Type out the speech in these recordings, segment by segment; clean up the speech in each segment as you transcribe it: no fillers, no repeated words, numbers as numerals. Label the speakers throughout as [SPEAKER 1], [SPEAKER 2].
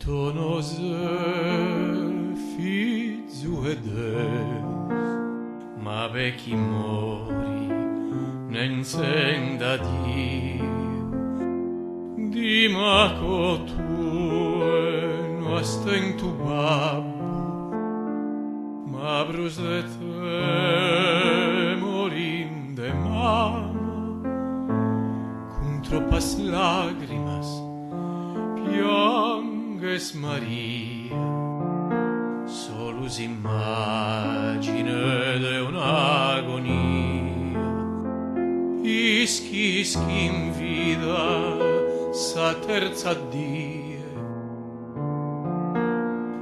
[SPEAKER 1] Tonos fizu e Deus, ma vecchi mori n'ensenda Dio, di maco tue no asten tu babbo, ma brus de te morin de mama, con troppas lágrimas pianges Maria, solus immagine de un'agonia, ischi in vida sa terza die,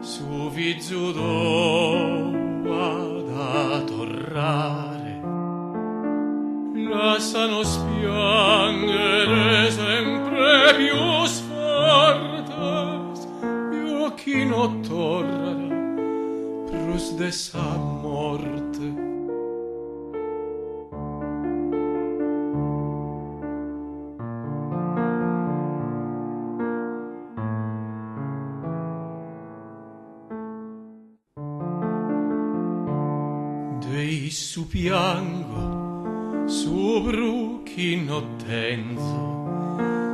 [SPEAKER 1] su vizu ad atorrare, lascianos piangere sempre più sfortes, io chi non torrerà prus de sa morte. Dei su piango, su bruchi nottenzo,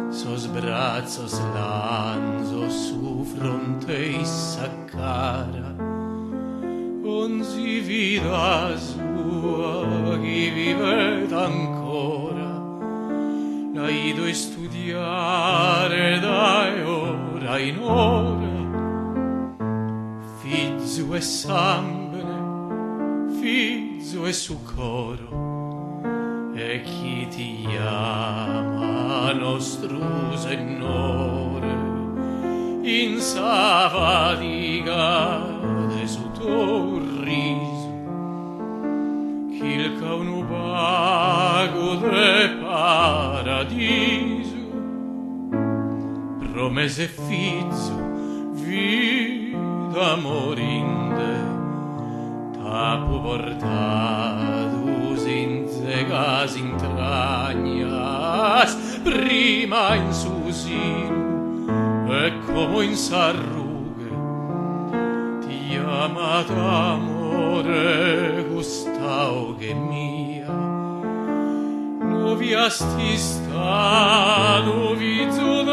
[SPEAKER 1] sos brazos lanzo su fronte issa cara, onzi vida sua chi vivet ancora, la ido studiare da ora in ora, fizu e sambene, fizu e su coro, e chi ti chiama nostro Signore in sa fatiga de su tuo riso, ch'il cauno vago de paradiso promese fizu vida morinde, tapu portatus in zegas intrañas, prima in su sinu e como in s'arrughe, ti amat amore gustao che mia, noviasti sta, novizu